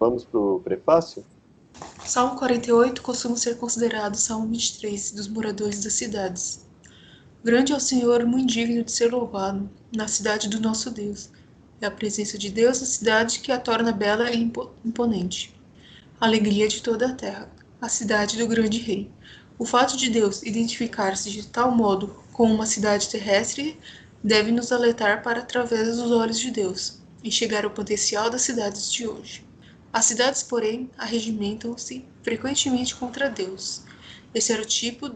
Vamos para o prefácio? Salmo 48 costuma ser considerado o Salmo 23 dos moradores das cidades. Grande é o Senhor, muito digno de ser louvado, na cidade do nosso Deus. É a presença de Deus na cidade que a torna bela e imponente. Alegria de toda a terra, a cidade do grande rei. O fato de Deus identificar-se de tal modo com uma cidade terrestre deve nos alertar para através dos olhos de Deus, enxergar o potencial das cidades de hoje. As cidades, porém, arregimentam-se frequentemente contra Deus. Esse era o tipo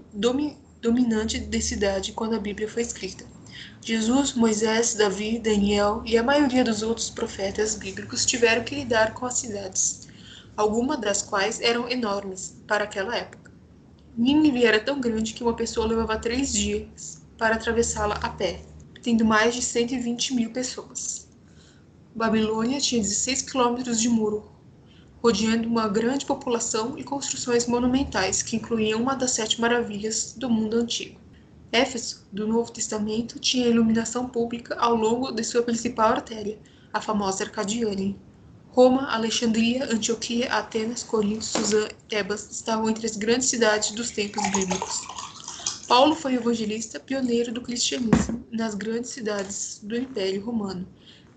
dominante de cidade quando a Bíblia foi escrita. Jesus, Moisés, Davi, Daniel e a maioria dos outros profetas bíblicos tiveram que lidar com as cidades, algumas das quais eram enormes para aquela época. Nínive era tão grande que uma pessoa levava 3 dias para atravessá-la a pé, tendo mais de 120 mil pessoas. Babilônia tinha 16 quilômetros de muro, rodeando uma grande população e construções monumentais que incluíam uma das 7 maravilhas do mundo antigo. Éfeso, do Novo Testamento, tinha iluminação pública ao longo de sua principal artéria, a famosa Arcadiane. Roma, Alexandria, Antioquia, Atenas, Corinto, Suzã e Tebas estavam entre as grandes cidades dos tempos bíblicos. Paulo foi evangelista pioneiro do cristianismo nas grandes cidades do Império Romano.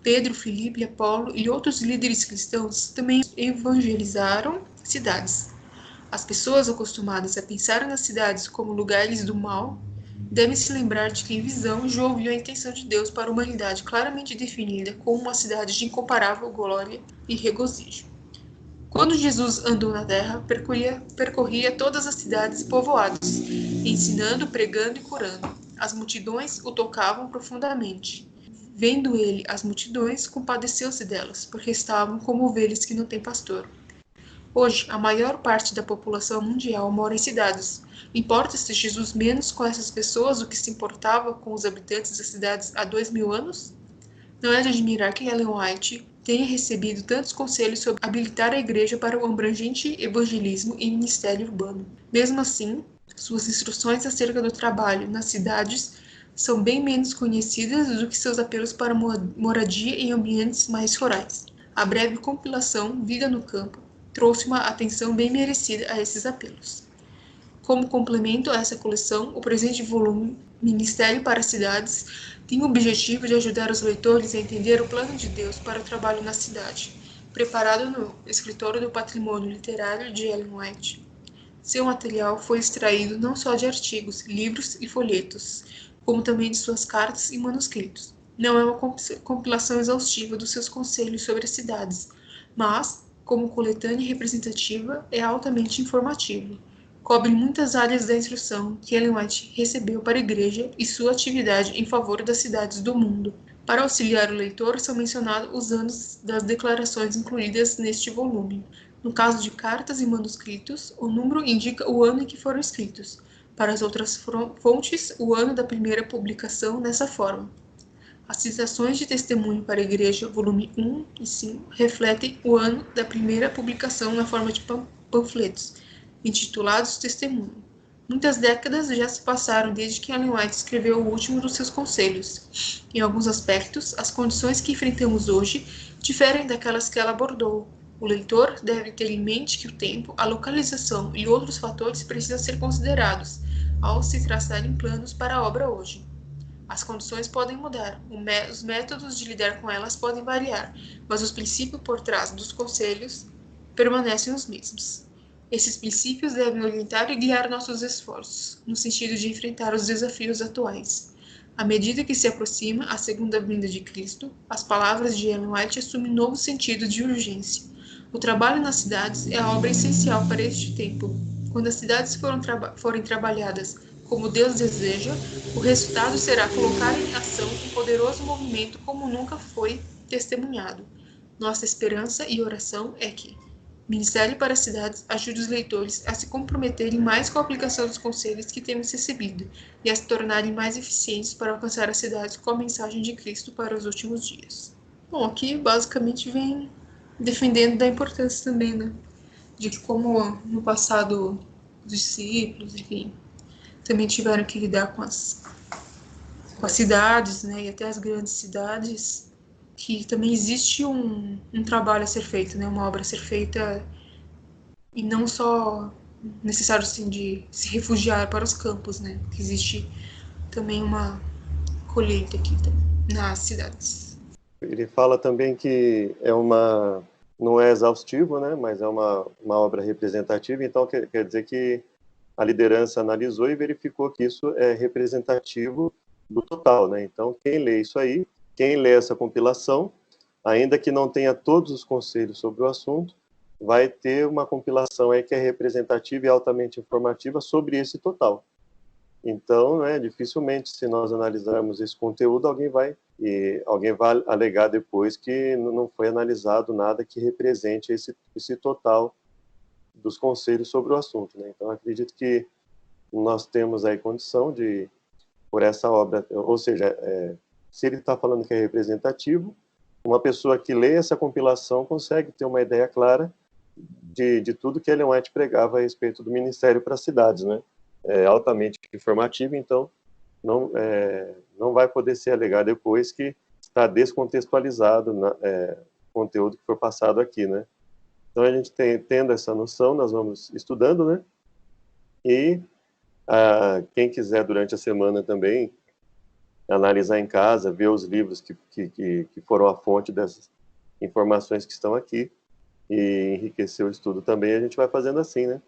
Pedro, Filipe, Apolo e outros líderes cristãos também evangelizaram cidades. As pessoas acostumadas a pensar nas cidades como lugares do mal devem se lembrar de que em visão João viu a intenção de Deus para a humanidade claramente definida como uma cidade de incomparável glória e regozijo. Quando Jesus andou na terra, percorria todas as cidades e povoados, ensinando, pregando e curando. As multidões o tocavam profundamente. Vendo ele as multidões, compadeceu-se delas, porque estavam como ovelhas que não têm pastor. Hoje, a maior parte da população mundial mora em cidades. Importa-se Jesus menos com essas pessoas do que se importava com os habitantes das cidades há 2000 anos? Não é de admirar que Ellen White tenha recebido tantos conselhos sobre habilitar a igreja para o abrangente evangelismo e ministério urbano. Mesmo assim, suas instruções acerca do trabalho nas cidades são bem menos conhecidas do que seus apelos para moradia em ambientes mais rurais. A breve compilação Vida no Campo trouxe uma atenção bem merecida a esses apelos. Como complemento a essa coleção, o presente volume, Ministério para Cidades, tem o objetivo de ajudar os leitores a entender o plano de Deus para o trabalho na cidade, preparado no Escritório do Patrimônio Literário de Ellen White. Seu material foi extraído não só de artigos, livros e folhetos, como também de suas cartas e manuscritos. Não é uma compilação exaustiva dos seus conselhos sobre as cidades, mas, como coletânea representativa, é altamente informativo. Cobre muitas áreas da instrução que Ellen White recebeu para a Igreja e sua atividade em favor das cidades do mundo. Para auxiliar o leitor, são mencionados os anos das declarações incluídas neste volume. No caso de cartas e manuscritos, o número indica o ano em que foram escritos. Para as outras fontes, o ano da primeira publicação nessa forma. As citações de testemunho para a Igreja, volume 1 e 5, refletem o ano da primeira publicação na forma de panfletos, intitulados Testemunho. Muitas décadas já se passaram desde que Ellen White escreveu o último dos seus conselhos. Em alguns aspectos, as condições que enfrentamos hoje diferem daquelas que ela abordou. O leitor deve ter em mente que o tempo, a localização e outros fatores precisam ser considerados ao se traçarem planos para a obra hoje. As condições podem mudar, os métodos de lidar com elas podem variar, mas os princípios por trás dos conselhos permanecem os mesmos. Esses princípios devem orientar e guiar nossos esforços, no sentido de enfrentar os desafios atuais. À medida que se aproxima a segunda vinda de Cristo, as palavras de Ellen White assumem novo sentido de urgência. O trabalho nas cidades é a obra essencial para este tempo. Quando as cidades forem trabalhadas como Deus deseja, o resultado será colocar em ação um poderoso movimento como nunca foi testemunhado. Nossa esperança e oração é que Ministério para as Cidades ajude os leitores a se comprometerem mais com a aplicação dos conselhos que temos recebido e a se tornarem mais eficientes para alcançar as cidades com a mensagem de Cristo para os últimos dias. Bom, aqui basicamente vem defendendo da importância também, né, de que como no passado os discípulos, enfim, também tiveram que lidar com as cidades, né, e até as grandes cidades, que também existe um trabalho a ser feito, né? Uma obra a ser feita, e não só necessário assim, de se refugiar para os campos, né? Que existe também uma colheita aqui nas cidades. Ele fala também que não é exaustivo, né, mas é uma obra representativa, então quer dizer que a liderança analisou e verificou que isso é representativo do total, né? Então, quem lê isso aí, quem lê essa compilação, ainda que não tenha todos os conselhos sobre o assunto, vai ter uma compilação aí que é representativa e altamente informativa sobre esse total. Então, né, dificilmente, se nós analisarmos esse conteúdo, alguém vai alegar depois que não foi analisado nada que represente esse total dos conselhos sobre o assunto, né? Então, acredito que nós temos aí condição de, por essa obra, ou seja, se ele está falando que é representativo, uma pessoa que lê essa compilação consegue ter uma ideia clara de tudo que Ellen White pregava a respeito do ministério para as cidades, né? É altamente informativo, então não vai poder ser alegado depois que está descontextualizado o conteúdo que foi passado aqui, né? Então, a gente tendo essa noção, nós vamos estudando, né? E quem quiser, durante a semana também, analisar em casa, ver os livros que foram a fonte dessas informações que estão aqui e enriquecer o estudo também, a gente vai fazendo assim, né?